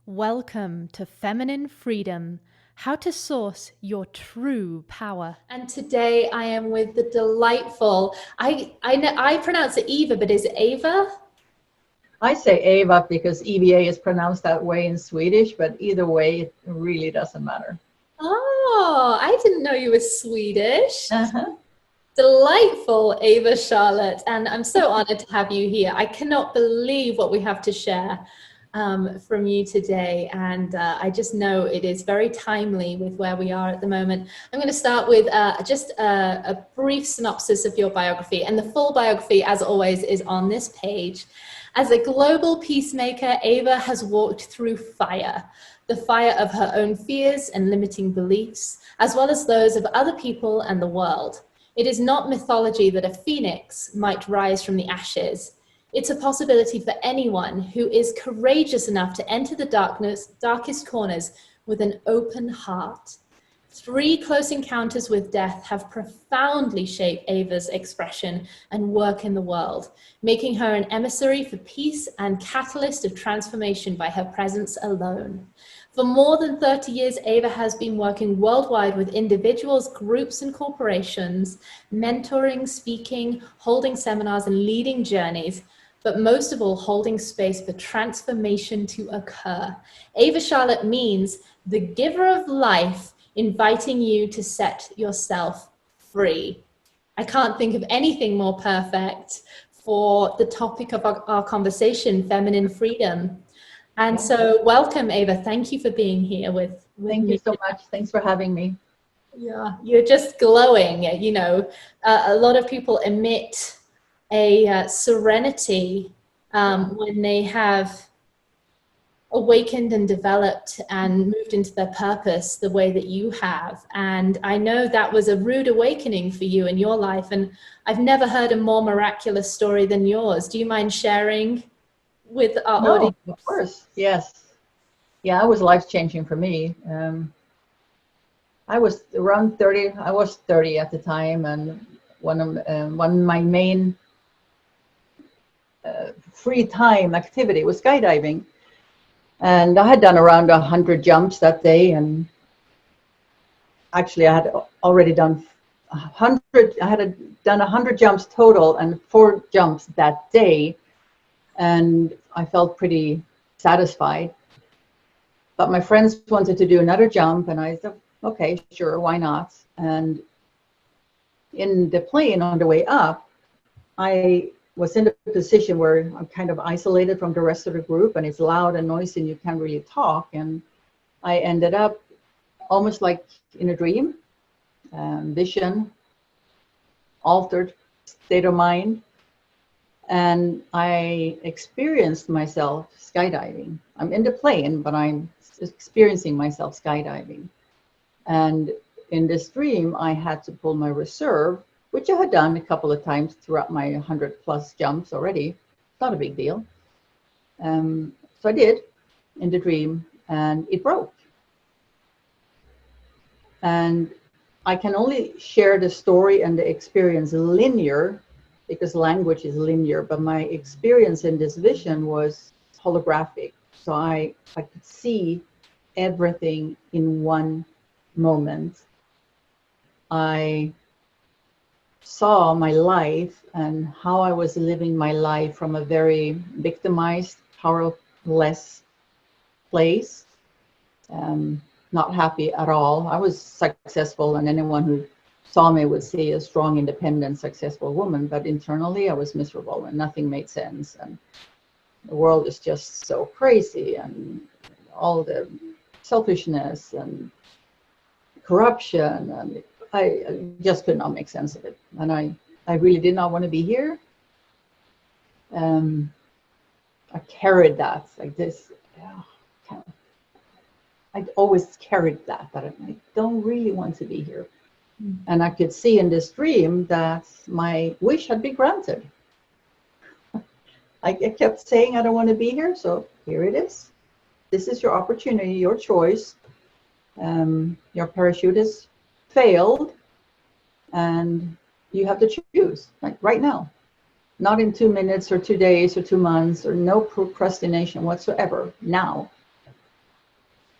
Welcome to Feminine Freedom, how to source your true power. And today I am with the delightful, I pronounce it Eva, but is it Ava? I say Eva because EVA is pronounced that way in Swedish, but either way, it really doesn't matter. Oh, I didn't know you were Swedish. Uh-huh. Delightful, Ava Charlotte, and I'm so honored to have you here. I cannot believe what we have to share from you today, and I just know it is very timely with where we are at the moment. I'm going to start with just a brief synopsis of your biography, and the full biography, as always, is on this page. As a global peacemaker, Ava has walked through fire, the fire of her own fears and limiting beliefs, as well as those of other people and the world. It is not mythology that a phoenix might rise from the ashes. It's a possibility for anyone who is courageous enough to enter the darkest corners with an open heart. 3 close encounters with death have profoundly shaped Ava's expression and work in the world, making her an emissary for peace and catalyst of transformation by her presence alone. For more than 30 years, Ava has been working worldwide with individuals, groups, and corporations, mentoring, speaking, holding seminars, and leading journeys, but most of all, holding space for transformation to occur. Ava Charlotte means the giver of life, inviting you to set yourself free. I can't think of anything more perfect for the topic of our conversation, feminine freedom. And so welcome, Ava. Thank you for being here with me. Thank you so much. Thanks for having me. Yeah, you're just glowing. You know, a lot of people emit a serenity when they have awakened and developed and moved into their purpose the way that you have. And I know that was a rude awakening for you in your life. And I've never heard a more miraculous story than yours. Do you mind sharing with our audience? Of course, yes. Yeah, it was life-changing for me. I was around 30. I was 30 at the time, and one of my main free time activity was skydiving. And I had done around 100 jumps that day, and actually I had already done 100. I had done 100 jumps total, and 4 jumps that day, and I felt pretty satisfied. But my friends wanted to do another jump, and I said, okay, sure, why not? And in the plane on the way up, I was in a position where I'm kind of isolated from the rest of the group, and it's loud and noisy and you can't really talk. And I ended up almost like in a dream, vision, altered state of mind. And I experienced myself skydiving. I'm in the plane, but I'm experiencing myself skydiving. And in this dream, I had to pull my reserve, which I had done a couple of times throughout my 100+ jumps already. Not a big deal. So I did in the dream, and it broke. And I can only share the story and the experience linear, because language is linear, but my experience in this vision was holographic. So I could see everything in one moment. I saw my life and how I was living my life from a very victimized, powerless place. Not happy at all. I was successful, and anyone who saw me would see a strong, independent, successful woman, but internally I was miserable and nothing made sense. And the world is just so crazy, and all the selfishness and corruption, and I just could not make sense of it. And I really did not want to be here. I carried that like this. I always carried that I don't really want to be here. And I could see in this dream that my wish had been granted. I kept saying, I don't want to be here, so here it is. This is your opportunity, your choice. Your parachute has failed, and you have to choose, like right now. Not in 2 minutes or 2 days or 2 months, or no procrastination whatsoever. Now.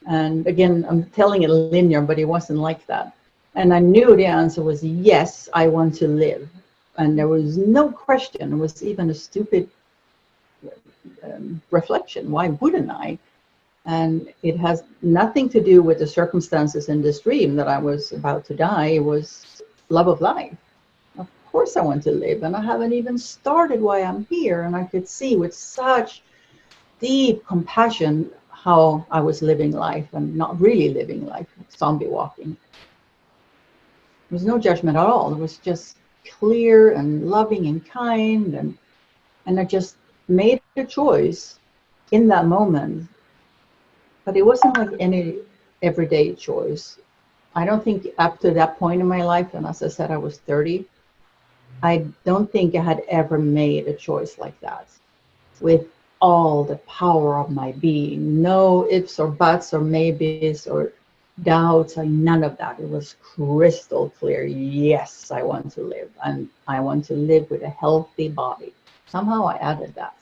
And again, I'm telling it linear, but it wasn't like that. And I knew the answer was yes, I want to live. And there was no question. It was even a stupid reflection. Why wouldn't I? And it has nothing to do with the circumstances in this dream that I was about to die. It was love of life. Of course I want to live, and I haven't even started why I'm here. And I could see with such deep compassion how I was living life and not really living life, zombie walking. There was no judgment at all. It was just clear and loving and kind, and I just made a choice in that moment. But it wasn't like any everyday choice. I don't think up to that point in my life, and as I said, I was 30, I don't think I had ever made a choice like that with all the power of my being. No ifs or buts or maybes or doubts, or none of that. It was crystal clear. Yes, I want to live, and I want to live with a healthy body. Somehow I added that.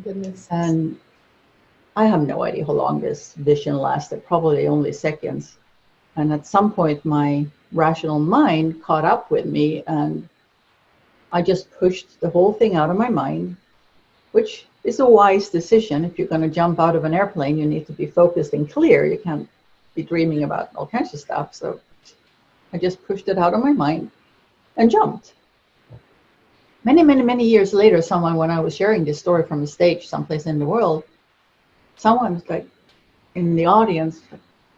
Goodness. And I have no idea how long this vision lasted, probably only seconds. And at some point, my rational mind caught up with me, and I just pushed the whole thing out of my mind, which is a wise decision. If you're going to jump out of an airplane, you need to be focused and clear. You can't be dreaming about all kinds of stuff. So I just pushed it out of my mind and jumped. Many, many, many years later, someone, when I was sharing this story from a stage someplace in the world, someone was like in the audience,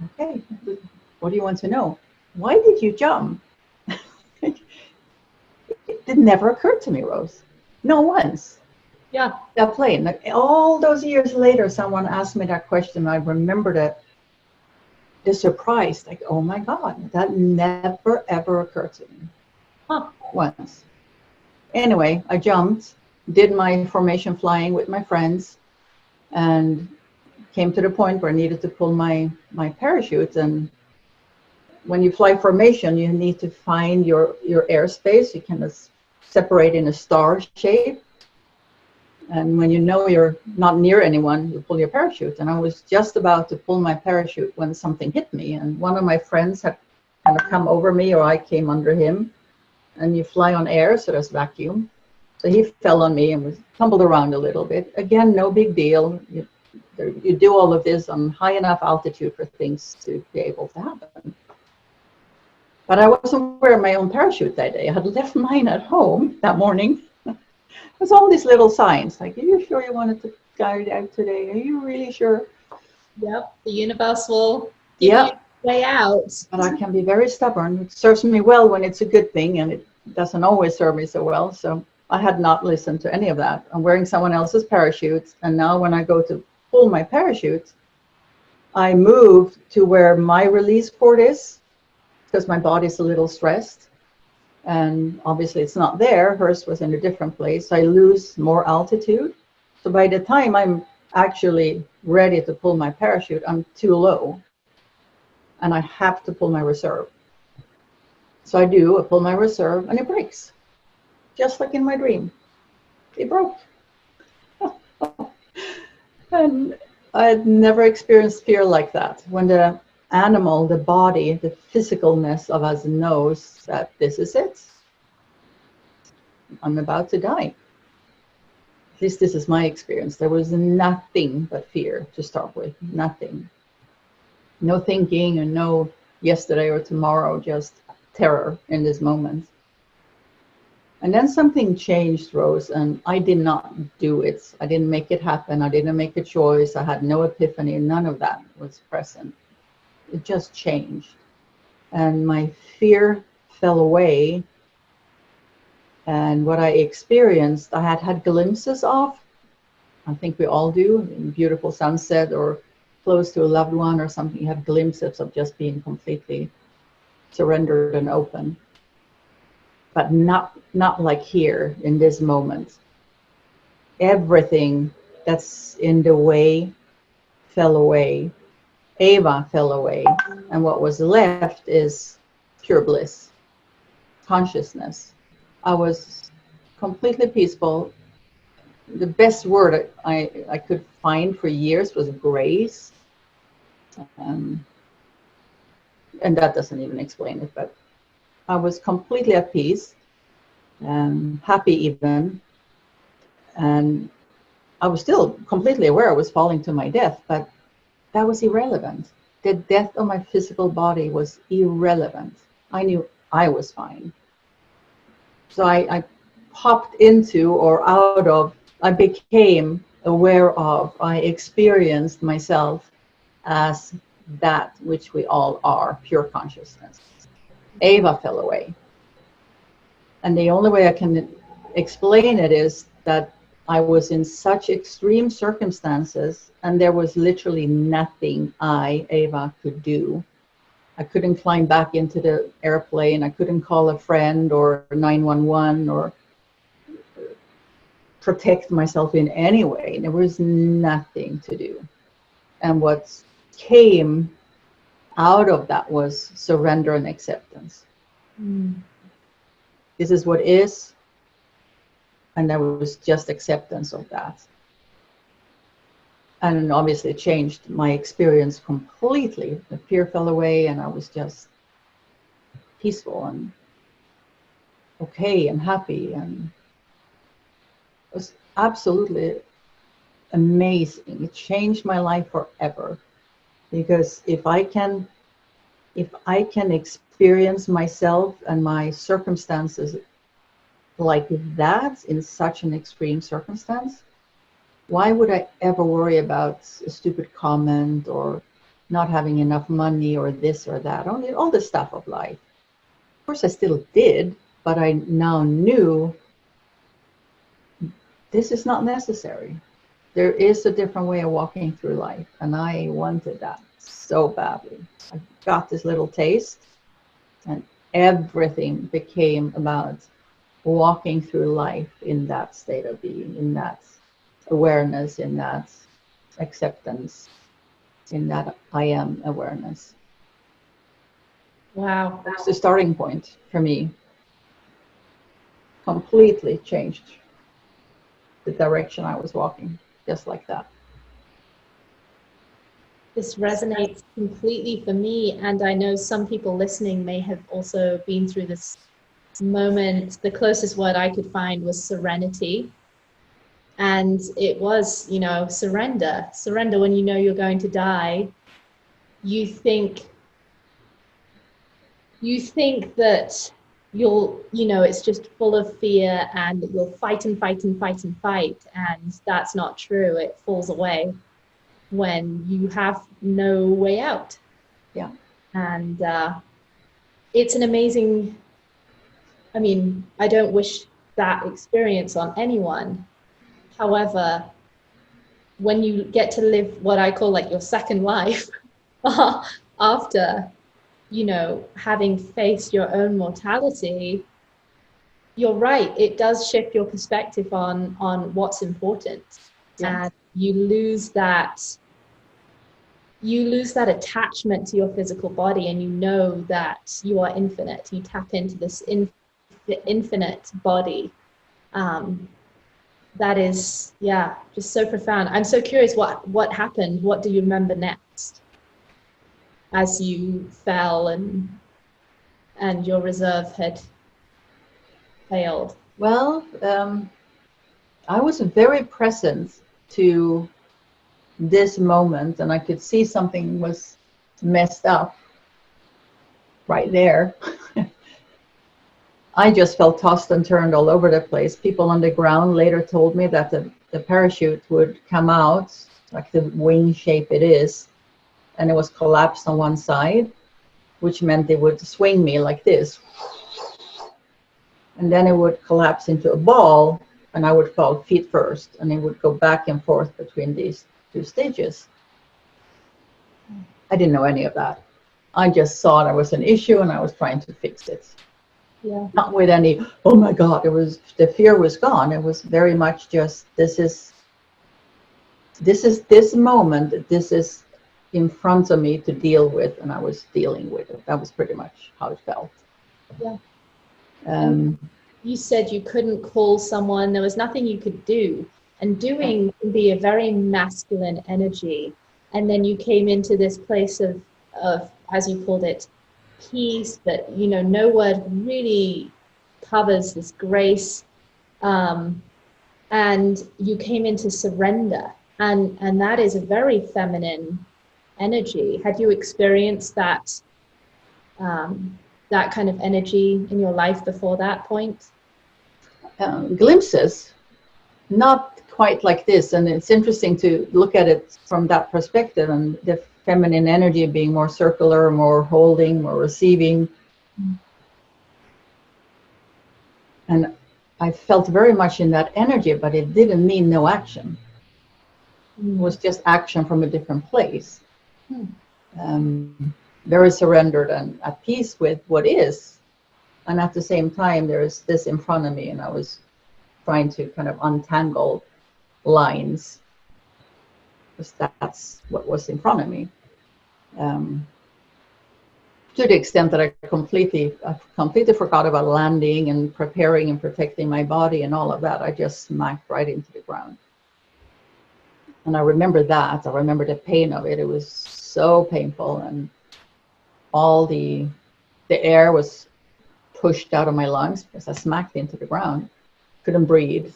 okay, what do you want to know? Why did you jump? It never occurred to me, Rose. No once. Yeah. That plane. Like, all those years later, someone asked me that question. I remember the surprise, like, oh my God, that never ever occurred to me. Once. Anyway, I jumped, did my formation flying with my friends, and came to the point where I needed to pull my parachute. And when you fly formation, you need to find your airspace. You kind of separate in a star shape. And when you know you're not near anyone, you pull your parachute. And I was just about to pull my parachute when something hit me. And one of my friends had kind of come over me, or I came under him. And you fly on air, so there's vacuum. So he fell on me and was tumbled around a little bit. Again, no big deal. You do all of this on high enough altitude for things to be able to happen. But I wasn't wearing my own parachute that day. I had left mine at home that morning. There's all these little signs, like, are you sure you wanted to guide out today? Are you really sure? Yep, the universe will give you a way out. But I can be very stubborn. It serves me well when it's a good thing, and it doesn't always serve me so well. So I had not listened to any of that. I'm wearing someone else's parachute, and now when I go to pull my parachute, I moved to where my release port is, because my body's a little stressed. And obviously it's not there. Hers was in a different place. I lose more altitude. So by the time I'm actually ready to pull my parachute, I'm too low. And I have to pull my reserve. So I pull my reserve, and it breaks. Just like in my dream. It broke. And I had never experienced fear like that. When the animal, the body, the physicalness of us knows that this is it. I'm about to die. At least this is my experience. There was nothing but fear to start with. Nothing. No thinking and no yesterday or tomorrow, just terror in this moment. And then something changed, Rose, and I did not do it. I didn't make it happen. I didn't make a choice. I had no epiphany. None of that was present. It just changed. And my fear fell away. And what I experienced, I had glimpses of. I think we all do. In beautiful sunset or close to a loved one or something, you have glimpses of just being completely surrendered and open. But not like here in this moment. Everything that's in the way fell away. Ava fell away. And what was left is pure bliss, consciousness. I was completely peaceful, the best word I could find for years was grace. Um, and that doesn't even explain it, but I was completely at peace, happy even, and I was still completely aware I was falling to my death, but that was irrelevant. The death of my physical body was irrelevant. I knew I was fine. So I popped into or out of, I became aware of, I experienced myself as that which we all are, pure consciousness. Ava fell away. And the only way I can explain it is that I was in such extreme circumstances and there was literally nothing Ava, could do. I couldn't climb back into the airplane. I couldn't call a friend or 911 or protect myself in any way. There was nothing to do. And what came out of that was surrender and acceptance. This is what is, and there was just acceptance of that. And obviously it changed my experience completely. The fear fell away and I was just peaceful and okay and happy, and it was absolutely amazing. It changed my life forever, because if I can experience myself and my circumstances like that in such an extreme circumstance, why would I ever worry about a stupid comment or not having enough money or this or that, all the stuff of life? Of course I still did, but I now knew this is not necessary. There is a different way of walking through life, and I wanted that so badly. I got this little taste, and everything became about walking through life in that state of being, in that awareness, in that acceptance, in that I am awareness. Wow. That's the starting point for me. Completely changed the direction I was walking, just like that. This resonates completely for me, and I know some people listening may have also been through this moment. The closest word I could find was serenity. And it was, surrender. Surrender when you know you're going to die. You think that it's just full of fear and that you'll fight and fight and fight and fight. And that's not true. It falls away when you have no way out. Yeah. And it's an amazing, I don't wish that experience on anyone. However, when you get to live what I call like your second life after, having faced your own mortality, you're right. It does shift your perspective on what's important. Yeah. And you lose that attachment to your physical body, and you know that you are infinite. You tap into this infinite body. That is, just so profound. I'm so curious what happened. What do you remember next as you fell and your reserve had failed? Well, I was very present to this moment, and I could see something was messed up right there. I just felt tossed and turned all over the place. People on the ground later told me that the parachute would come out, like the wing shape it is, and it was collapsed on one side, which meant it would swing me like this. And then it would collapse into a ball, and I would fall feet first, and it would go back and forth between these two stages. I didn't know any of that. I just saw there was an issue, and I was trying to fix it. Yeah. Not with any, oh my God, the fear was gone. It was very much just, this is this moment, this is in front of me to deal with, and I was dealing with it. That was pretty much how it felt. Yeah. You said you couldn't call someone. There was nothing you could do. and doing can be a very masculine energy. And then you came into this place of, as you called it, peace, but no word really covers this grace. And you came into surrender, and that is a very feminine energy. Had you experienced that kind of energy in your life before that point? Glimpses, not quite like this. And it's interesting to look at it from that perspective, and the feminine energy being more circular, more holding, more receiving. And I felt very much in that energy, but it didn't mean no action. It was just action from a different place. Very surrendered and at peace with what is. And at the same time, there is this in front of me, and I was trying to kind of untangle lines, because that's what was in front of me. To the extent that I completely forgot about landing and preparing and protecting my body and all of that. I just smacked right into the ground. And I remember that. I remember the pain of it. It was so painful, and all the air was pushed out of my lungs because I smacked into the ground. Couldn't breathe.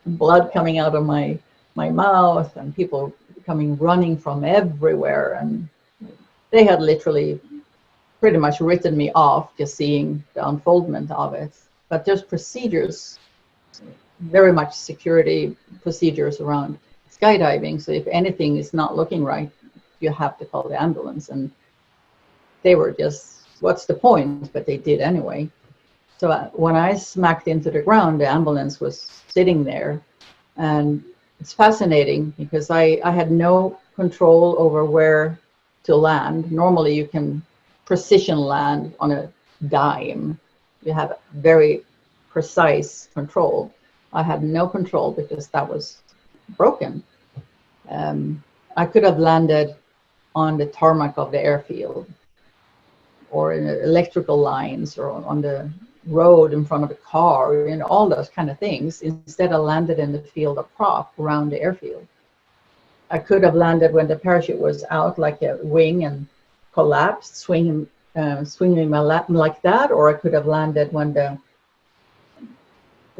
Blood coming out of my mouth, and people coming running from everywhere, and they had literally pretty much written me off just seeing the unfoldment of it. But there's procedures, very much security procedures around skydiving, so if anything is not looking right, you have to call the ambulance. And they were just, what's the point? But they did anyway. So when I smacked into the ground, the ambulance was sitting there. And it's fascinating because I had no control over where to land. Normally you can precision land on a dime. You have very precise control. I had no control because that was broken. I could have landed on the tarmac of the airfield, or in electrical lines, or on the road in front of a car, and all those kind of things. Instead, I landed in the field of prop around the airfield. I could have landed when the parachute was out like a wing and collapsed, swinging my lap like that, or I could have landed when the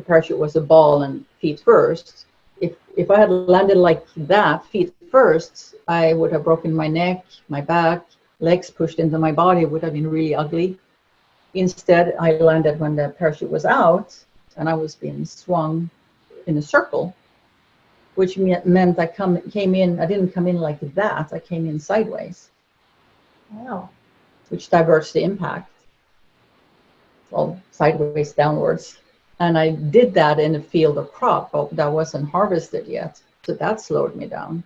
parachute was a ball and feet first. If I had landed like that, feet first, I would have broken my neck, my back, legs pushed into my body. It would have been really ugly. Instead, I landed when the parachute was out, and I was being swung in a circle, which meant I came in. I didn't come in like that. I came in sideways. Wow. Which diverts the impact. Well, sideways, downwards. And I did that in a field of crop that wasn't harvested yet. So that slowed me down.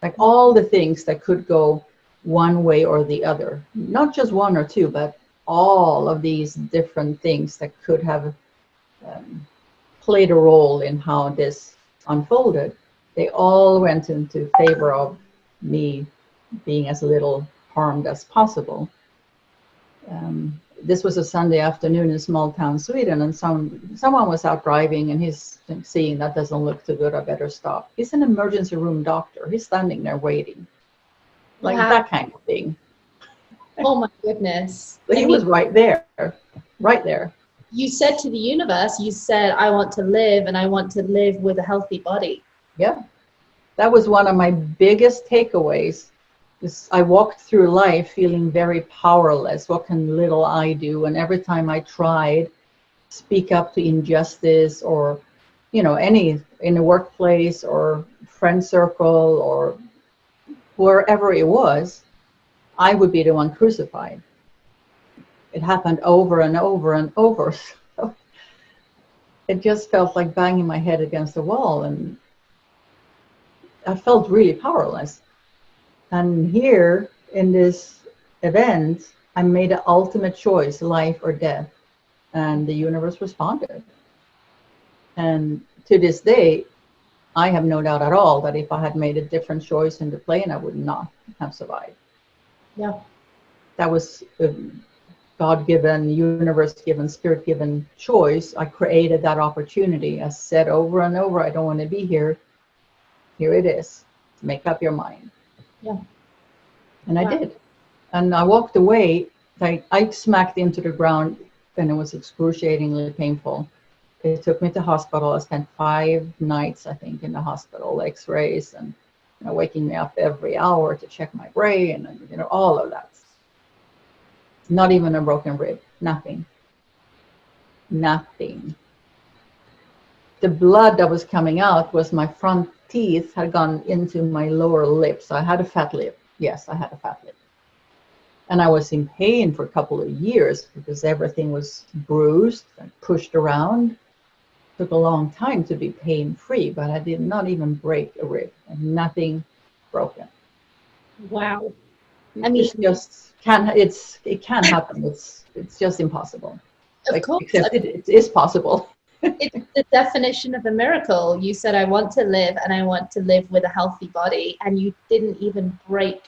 Like all the things that could go one way or the other, not just one or two, but all of these different things that could have played a role in how this unfolded, they all went into favor of me being as little harmed as possible. This was a Sunday afternoon in small town Sweden, and someone was out driving, and he's seeing that doesn't look too good, I better stop. He's an emergency room doctor. He's standing there waiting. Like wow. That kind of thing. Oh my goodness. But he was right there, right there. You said to the universe, you said, I want to live, and I want to live with a healthy body. Yeah. That was one of my biggest takeaways. I walked through life feeling very powerless. What can little I do? And every time I tried speak up to injustice, or, any in the workplace or friend circle or wherever it was, I would be the one crucified. It happened over and over and over. So it just felt like banging my head against the wall, and I felt really powerless. And here in this event, I made an ultimate choice, life or death, and the universe responded. And to this day, I have no doubt at all that if I had made a different choice in the plane, I would not have survived. Yeah. That was God-given, universe-given, spirit-given choice, I created that opportunity. I said over and over, I don't want to be here. Here it is. Make up your mind. Yeah. And I Wow. did. And I walked away. I smacked into the ground, and it was excruciatingly painful. They took me to hospital. I spent 5 nights, I think, in the hospital, X-rays, and waking me up every hour to check my brain, and all of that. Not even a broken rib. Nothing. Nothing. The blood that was coming out was my front teeth had gone into my lower lip. So I had a fat lip. Yes, I had a fat lip. And I was in pain for a couple of years because everything was bruised and pushed around. It took a long time to be pain-free, but I did not even break a rib, and nothing broken. Wow. I mean, it can happen. It's just impossible. of course. Except it is possible. It's the definition of a miracle. You said, I want to live, and I want to live with a healthy body, and you didn't even break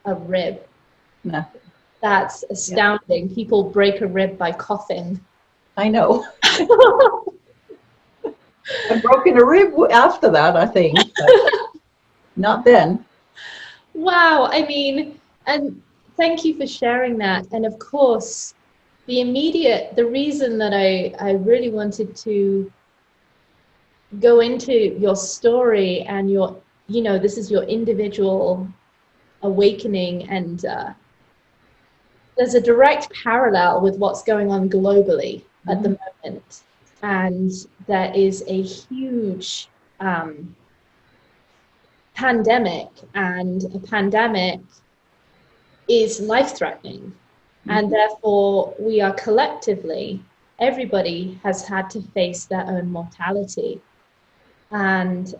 a rib. Nothing. That's astounding. Yeah. People break a rib by coughing. I know. I've broken a rib after that, I think. But not then. Wow. I mean, and thank you for sharing that. And of course, the reason that I really wanted to go into your story and this is your individual awakening, and there's a direct parallel with what's going on globally at the moment. And there is a huge pandemic, and a pandemic is life-threatening. And therefore, we are collectively, everybody has had to face their own mortality. And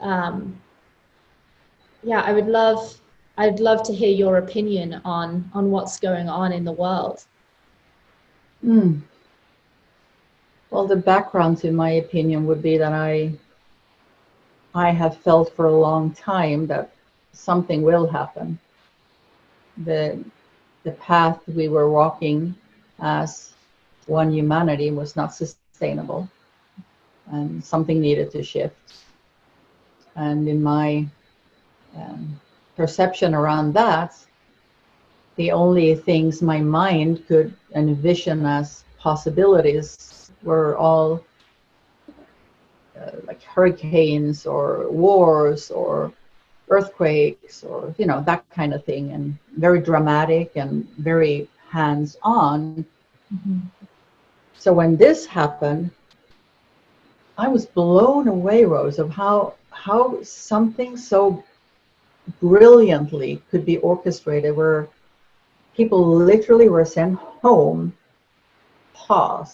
I'd love to hear your opinion on what's going on in the world. Well, the background to my opinion would be that I have felt for a long time that something will happen. The path we were walking as one humanity was not sustainable, and something needed to shift. And in my perception around that, the only things my mind could envision as possibilities were all like hurricanes or wars or earthquakes or that kind of thing, and very dramatic and very hands-on. So when this happened, I was blown away, Rose, of how something so brilliantly could be orchestrated, where people literally were sent home, home,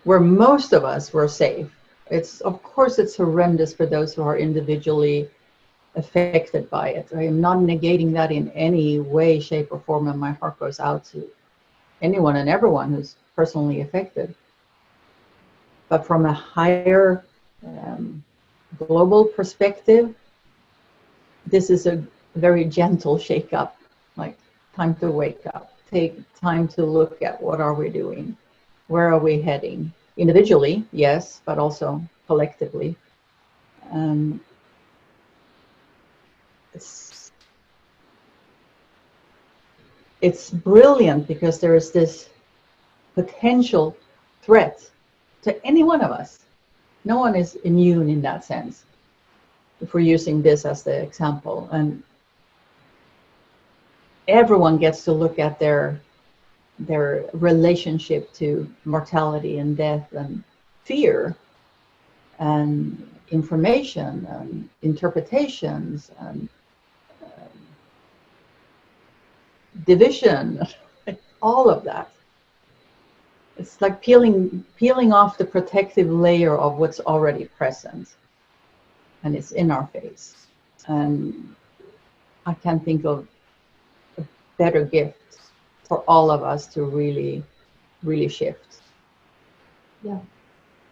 where most of us were safe. Of course it's horrendous for those who are individually affected by it. I am not negating that in any way, shape, or form, and my heart goes out to anyone and everyone who's personally affected. But from a higher global perspective, this is a very gentle shake-up, like time to wake up, take time to look at what are we doing, where are we heading, individually, yes, but also collectively. It's brilliant because there is this potential threat to any one of us. No one is immune in that sense, if we're using this as the example. And everyone gets to look at their relationship to mortality and death and fear and information and interpretations and division, all of that. It's like peeling off the protective layer of what's already present, and it's in our face. And I can't think of a better gift for all of us to really, really shift. Yeah.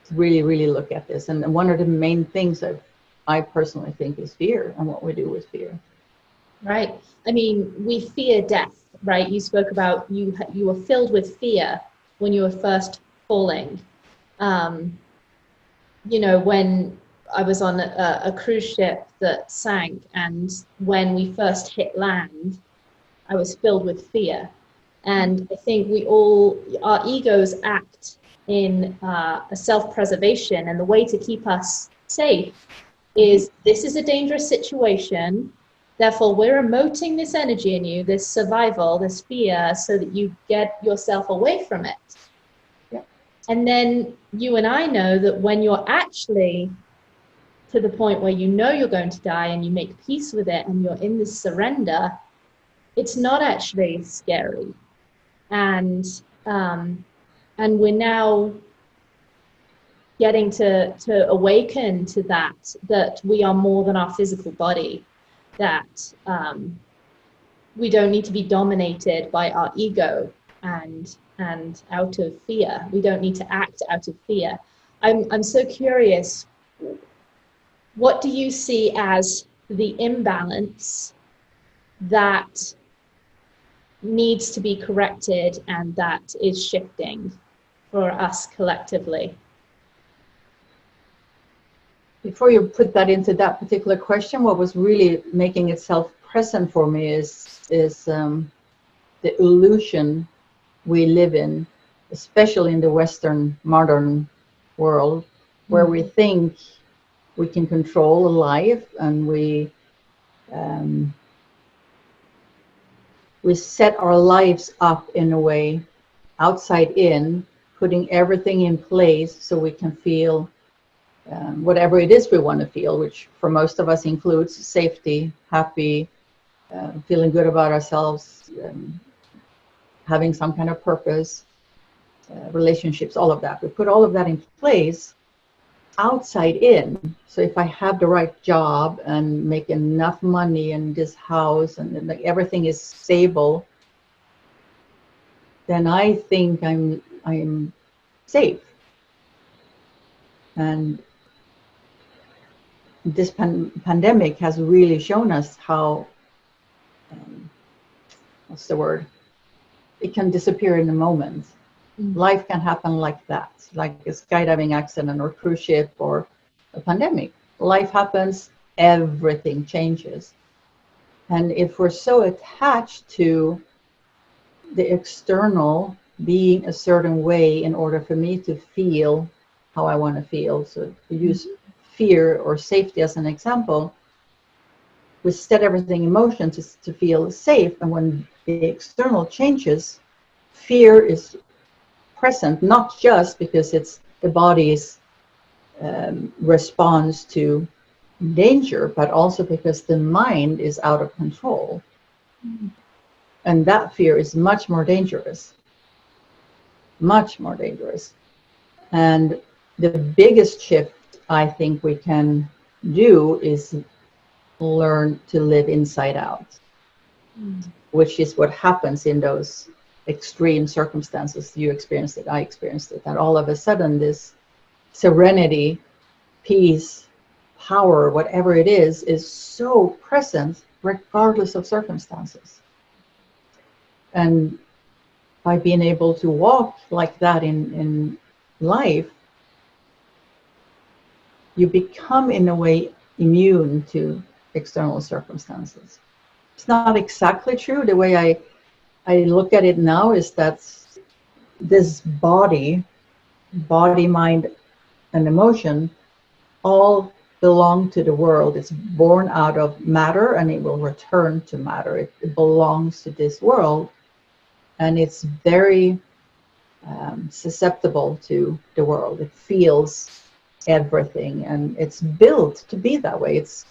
To really, really look at this. And one of the main things that I personally think is fear, and what we do with fear. Right. I mean, we fear death. right? You spoke about you were filled with fear when you were first falling. You know, when I was on a cruise ship that sank, and when we first hit land, I was filled with fear. And I think our egos act in a self-preservation, and the way to keep us safe is, this is a dangerous situation. Therefore, we're emoting this energy in you, this survival, this fear, so that you get yourself away from it. Yeah. And then you and I know that when you're actually to the point where you know you're going to die and you make peace with it and you're in this surrender, it's not actually scary. And we're now getting to awaken to that we are more than our physical body, that we don't need to be dominated by our ego and out of fear. We don't need to act out of fear. I'm so curious, what do you see as the imbalance that needs to be corrected and that is shifting for us collectively? Before you put that into that particular question, what was really making itself present for me is the illusion we live in, especially in the Western modern world, where we think we can control life, and we set our lives up in a way, outside in, putting everything in place so we can feel whatever it is we want to feel, which for most of us includes safety, happy, feeling good about ourselves, having some kind of purpose, relationships, all of that. We put all of that in place outside in. So if I have the right job and make enough money in this house and like everything is stable, then I think I'm safe. And this pandemic has really shown us how, what's the word? It can disappear in a moment. Life can happen like that, like a skydiving accident or cruise ship or a pandemic. Life happens, everything changes. And if we're so attached to the external being a certain way in order for me to feel how I want to feel, so to use fear or safety as an example, we set everything in motion to feel safe. And when the external changes, fear is present, not just because it's the body's response to danger, but also because the mind is out of control. And that fear is much more dangerous. Much more dangerous. And the biggest shift I think we can do is learn to live inside out, which is what happens in those extreme circumstances. You experienced it, I experienced it, that all of a sudden this serenity, peace, power, whatever it is so present regardless of circumstances. And by being able to walk like that in life, you become in a way immune to external circumstances. It's not exactly true. The way I look at it now is that this body, mind, and emotion all belong to the world. It's born out of matter and it will return to matter. It belongs to this world, and it's very susceptible to the world. It feels everything, and it's built to be that way. It's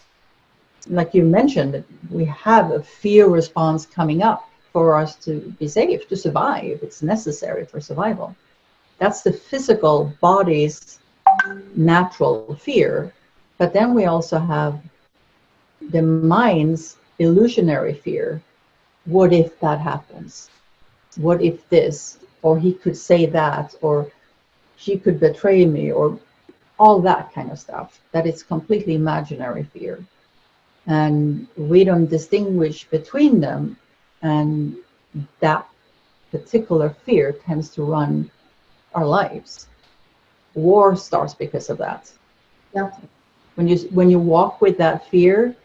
like you mentioned, we have a fear response coming up for us to be safe, to survive. It's necessary for survival. That's the physical body's natural fear. But then we also have the mind's illusionary fear. What if that happens? What if this? Or he could say that, or she could betray me, or all that kind of stuff. That is completely imaginary fear. And we don't distinguish between them. And that particular fear tends to run our lives. War starts because of that. Yeah. When you walk with that fear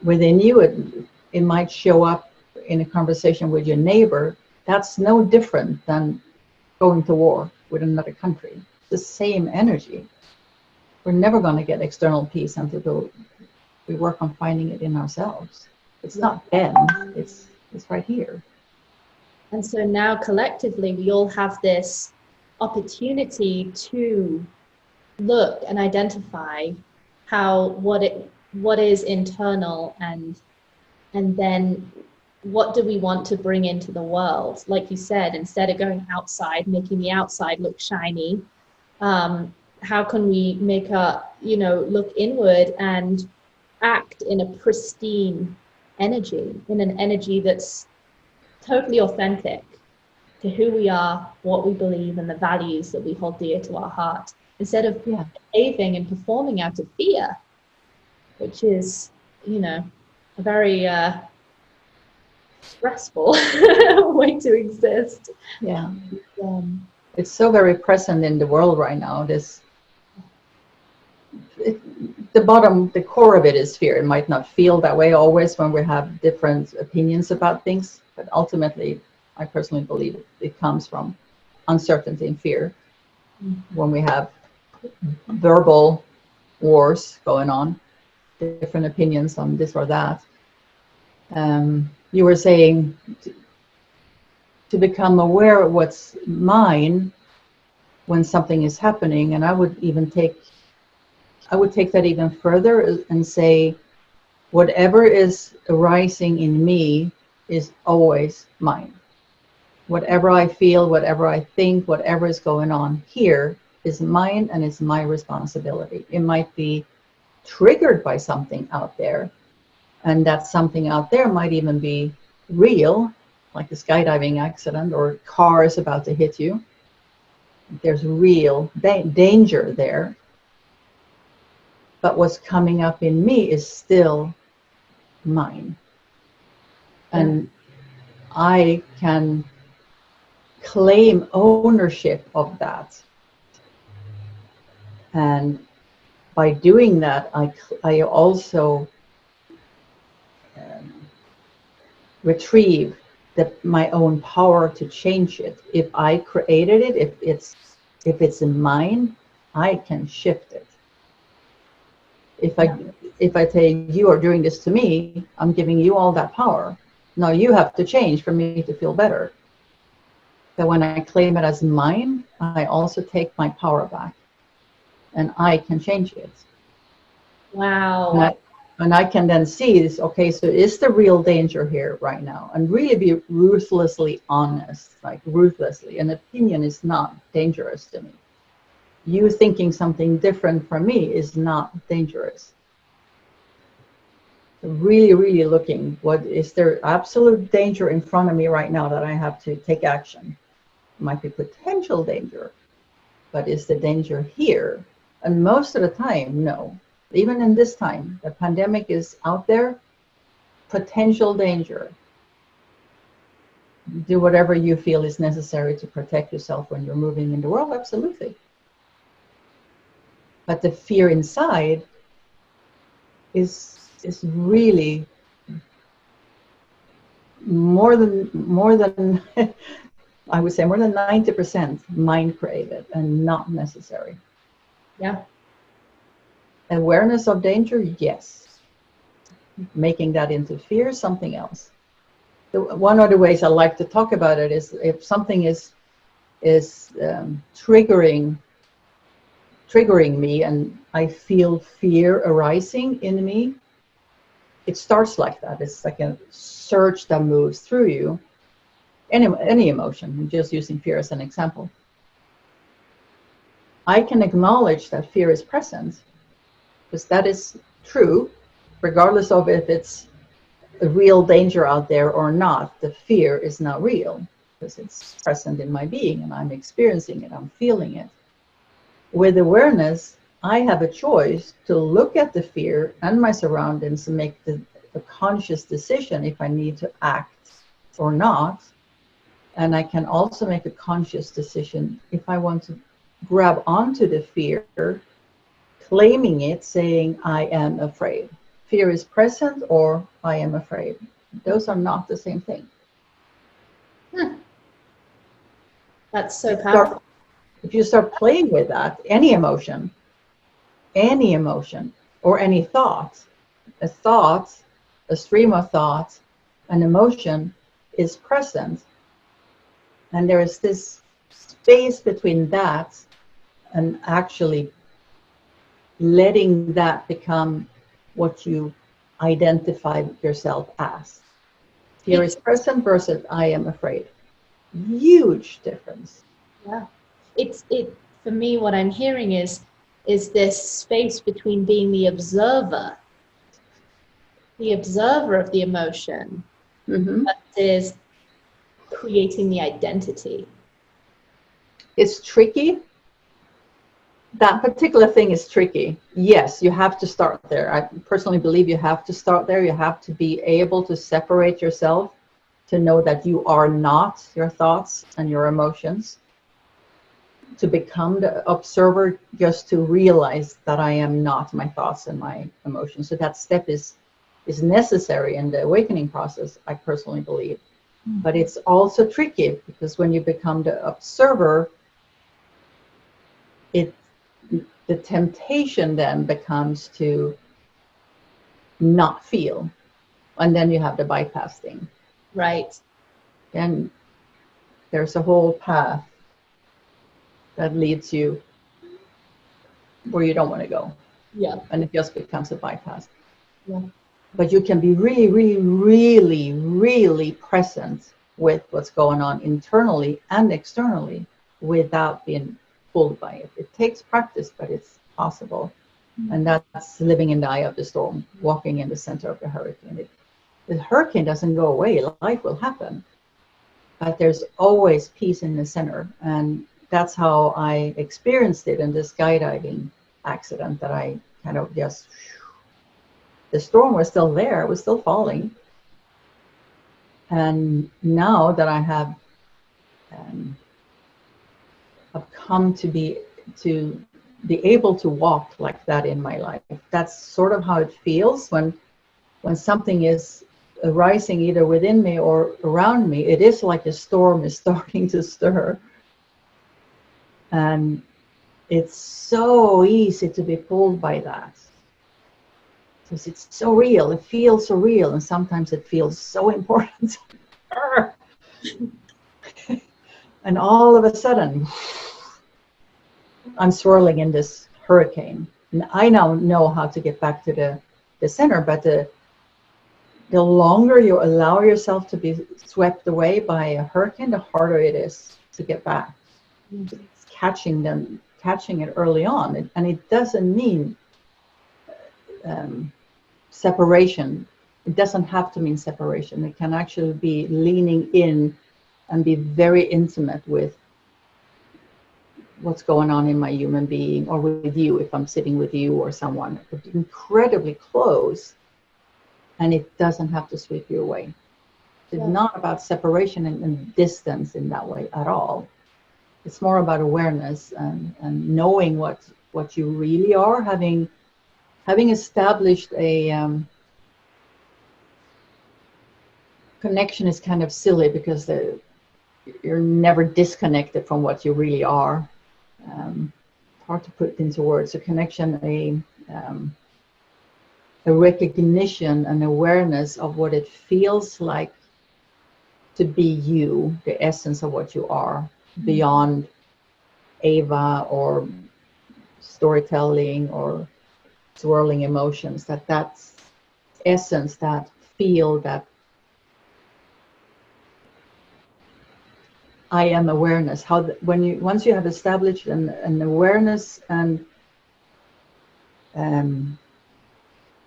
within you, it might show up in a conversation with your neighbor. That's no different than going to war with another country. It's the same energy. We're never going to get external peace until we work on finding it in ourselves. It's not them, it's right here. And so now collectively, we all have this opportunity to look and identify what is internal, and then what do we want to bring into the world? Like you said, instead of going outside, making the outside look shiny, how can we make look inward and act in a pristine energy, in an energy that's totally authentic to who we are, what we believe, and the values that we hold dear to our heart, instead of behaving and performing out of fear, which is, a very stressful way to exist. Yeah. It's so very present in the world right now. The core of it is fear. It might not feel that way always when we have different opinions about things, but ultimately, I personally believe it comes from uncertainty and fear. When we have verbal wars going on, different opinions on this or that. You were saying to become aware of what's mine when something is happening, and I would take that even further and say, whatever is arising in me is always mine. Whatever I feel, whatever I think, whatever is going on here is mine, and it's my responsibility. It might be triggered by something out there, and that something out there might even be real, like a skydiving accident or a car is about to hit you. There's real danger there. But what's coming up in me is still mine. And I can claim ownership of that. And by doing that, I also retrieve my own power to change it. If I created it, if it's in mine, I can shift it. If I say, you are doing this to me, I'm giving you all that power. Now you have to change for me to feel better. But when I claim it as mine, I also take my power back, and I can change it. Wow. And I can then see this, okay, so is the real danger here right now? And really be ruthlessly honest, like ruthlessly. An opinion is not dangerous to me. You thinking something different from me is not dangerous. Really, really looking, what is there absolute danger in front of me right now that I have to take action? It might be potential danger, but is the danger here? And most of the time, no. Even in this time, the pandemic is out there, potential danger. Do whatever you feel is necessary to protect yourself when you're moving in the world, absolutely. But the fear inside is really more than I would say more than 90% mind created and not necessary. Yeah. Awareness of danger, yes. Making that into fear, something else. One of the ways I like to talk about it is if something is triggering me and I feel fear arising in me, it starts like that. It's like a surge that moves through you. Any emotion, I'm just using fear as an example. I can acknowledge that fear is present, because that is true, regardless of if it's a real danger out there or not. The fear is not real, because it's present in my being and I'm experiencing it, I'm feeling it. With awareness, I have a choice to look at the fear and my surroundings and make the conscious decision if I need to act or not. And I can also make a conscious decision if I want to grab onto the fear, claiming it, saying, I am afraid. Fear is present or I am afraid. Those are not the same thing. That's so powerful. If you start playing with that, any emotion, or any thought, a stream of thought, an emotion is present. And there is this space between that and actually letting that become what you identify yourself as. Fear is present versus I am afraid. Huge difference. Yeah. It for me, what I'm hearing is this space between being the observer of the emotion, versus creating the identity. It's tricky. That particular thing is tricky. Yes, you have to start there. I personally believe you have to start there. You have to be able to separate yourself, to know that you are not your thoughts and your emotions, to become the observer, just to realize that I am not my thoughts and my emotions. So that step is necessary in the awakening process, I personally believe. But it's also tricky, because when you become the observer, the temptation then becomes to not feel, and then you have the bypass thing. Right. And there's a whole path that leads you where you don't want to go. Yeah. And it just becomes a bypass. Yeah. But you can be really, really, really, really present with what's going on internally and externally without being pulled by it. It takes practice, but it's possible. And that's living in the eye of the storm, walking in the center of the hurricane. The hurricane doesn't go away. Life will happen. But there's always peace in the center. And that's how I experienced it in this skydiving accident, that I kind of just, the storm was still there. It was still falling. And now that I have come to be able to walk like that in my life, that's sort of how it feels when something is arising either within me or around me. It is like a storm is starting to stir. And it's so easy to be pulled by that, because it's so real. It feels so real, and sometimes it feels so important. And all of a sudden, I'm swirling in this hurricane. And I now know how to get back to the center, but the longer you allow yourself to be swept away by a hurricane, the harder it is to get back. It's catching it early on. And it doesn't mean separation. It doesn't have to mean separation. It can actually be leaning in and be very intimate with what's going on in my human being, or with you, if I'm sitting with you or someone. It's incredibly close, and it doesn't have to sweep you away. It's not about separation and distance in that way at all. It's more about awareness and knowing what you really are, having established a connection is kind of silly, because you're never disconnected from what you really are. Hard to put into words. A connection, a recognition, an awareness of what it feels like to be you, the essence of what you are, beyond Ava or storytelling or swirling emotions. That's essence, that feel, that I am awareness. Once you have established an awareness and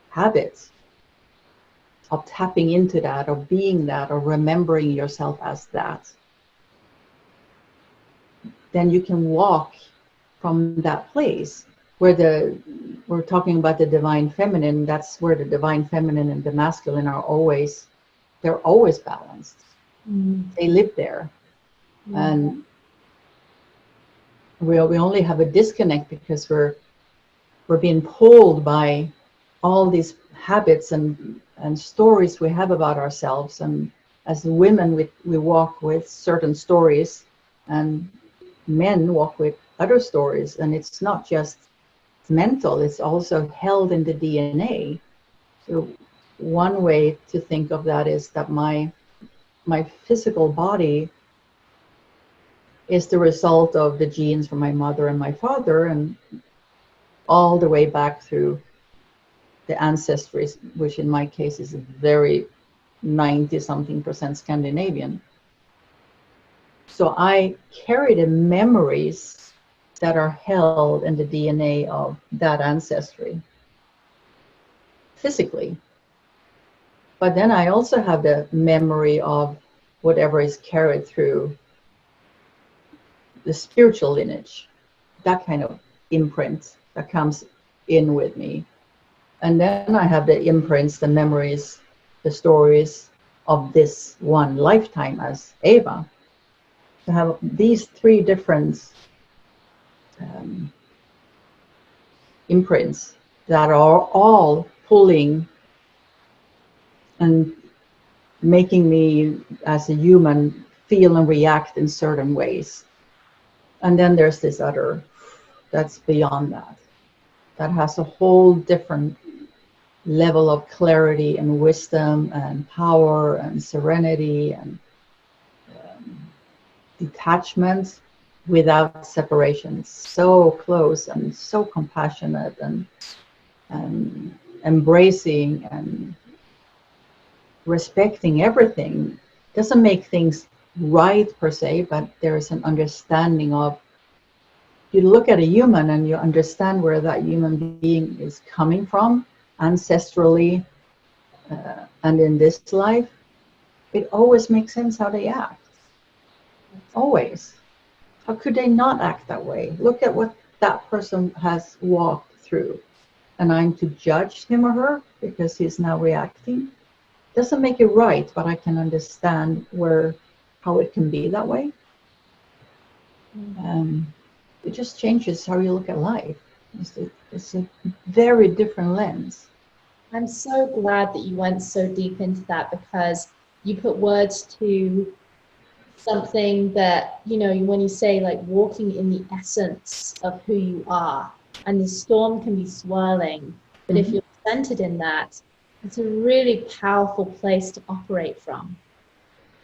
habits of tapping into that, or being that, or remembering yourself as that, then you can walk from that place where we're talking about the divine feminine. That's where the divine feminine and the masculine they're always balanced. They live there. And we only have a disconnect because we're being pulled by all these habits and stories we have about ourselves. And as women, we walk with certain stories, and men walk with other stories. And it's not just mental, it's also held in the DNA. So one way to think of that is that my physical body is the result of the genes from my mother and my father, and all the way back through the ancestries, which in my case is very 90-something% Scandinavian. So I carry the memories that are held in the DNA of that ancestry physically. But then I also have the memory of whatever is carried through the spiritual lineage, that kind of imprint that comes in with me. And then I have the imprints, the memories, the stories of this one lifetime as Eva. To have these three different imprints that are all pulling and making me as a human feel and react in certain ways. And then there's this other that's beyond that, that has a whole different level of clarity and wisdom and power and serenity and detachment without separation. So close and so compassionate and embracing and respecting everything. Doesn't make things right per se, but there is an understanding of, you look at a human and you understand where that human being is coming from ancestrally and in this life. It always makes sense how they act. Always. How could they not act that way? Look at what that person has walked through. And I'm to judge him or her because he's now reacting. Doesn't make it right, but I can understand how it can be that way. It just changes how you look at life. It's a very different lens. I'm so glad that you went so deep into that, because you put words to something that, when you say like walking in the essence of who you are, and the storm can be swirling, but if you're centered in that, it's a really powerful place to operate from.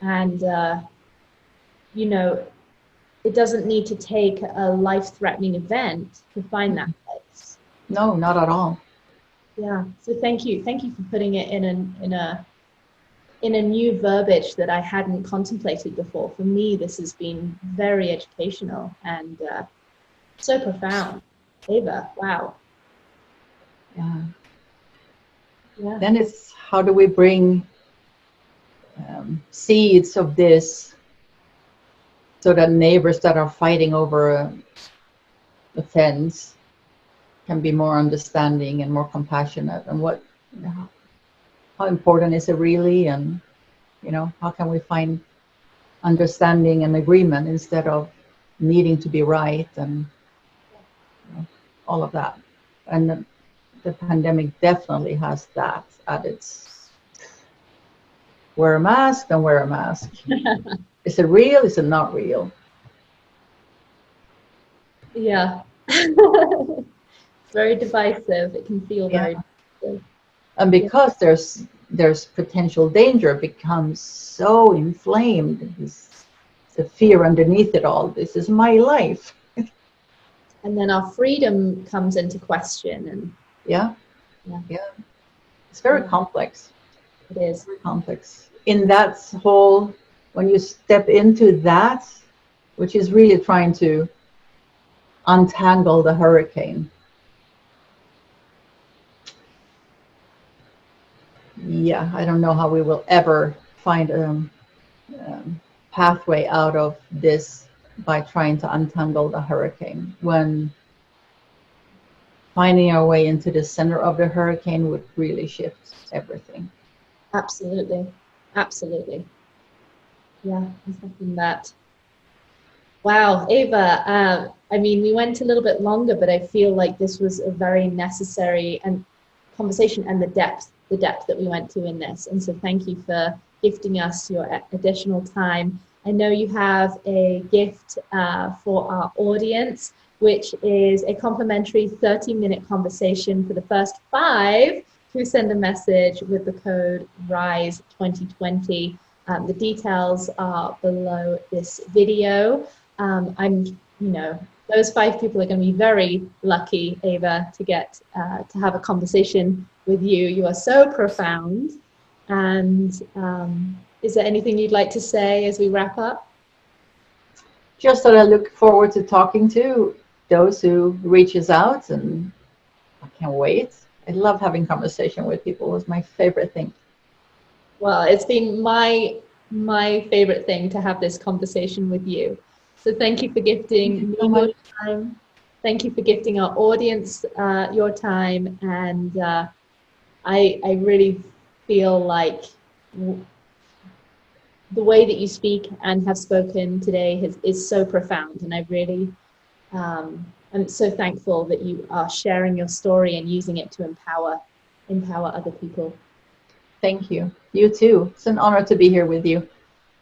And, it doesn't need to take a life-threatening event to find that place. No, not at all. Yeah. So thank you for putting it in a new verbiage that I hadn't contemplated before. For me, this has been very educational and so profound. Eva, wow. Yeah. Yeah. Then it's how do we bring seeds of this so that neighbors that are fighting over a fence can be more understanding and more compassionate, and how important is it really, and how can we find understanding and agreement instead of needing to be right and all of that. And the pandemic definitely has that at its wear a mask, then wear a mask. Is it real? Is it not real? Yeah. It's very divisive. It can feel very divisive. And because there's potential danger, it becomes so inflamed. The fear underneath it all. This is my life. And then our freedom comes into question. And yeah. It's very complex. It is very complex. In that whole, when you step into that, which is really trying to untangle the hurricane. Yeah, I don't know how we will ever find a pathway out of this by trying to untangle the hurricane, when finding our way into the center of the hurricane would really shift everything. Absolutely. Yeah, I second that. Wow, Ava, I mean, we went a little bit longer, but I feel like this was a very necessary and conversation, and the depth that we went to in this. And so thank you for gifting us your additional time. I know you have a gift for our audience, which is a complimentary 30-minute conversation for the first 5 who send a message with the code RISE2020. The details are below this video. Those 5 people are going to be very lucky, Ava, to get to have a conversation with you. You are so profound. And is there anything you'd like to say as we wrap up? Just that I look forward to talking to those who reaches out, and I can't wait. I love having conversation with people. It was my favorite thing. Well, it's been my favorite thing to have this conversation with you. So thank you for gifting me your time. Thank you for gifting our audience your time. And I really feel like the way that you speak and have spoken today is so profound. And I really I'm so thankful that you are sharing your story and using it to empower other people. Thank you. You too. It's an honor to be here with you.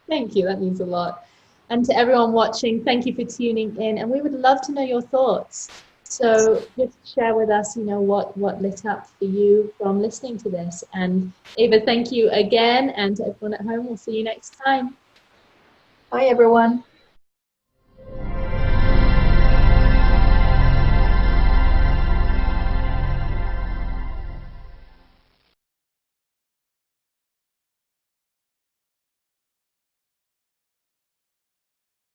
Thank you. That means a lot. And to everyone watching, thank you for tuning in. And we would love to know your thoughts. So just share with us, what lit up for you from listening to this. And Ava, thank you again. And to everyone at home, we'll see you next time. Bye, everyone.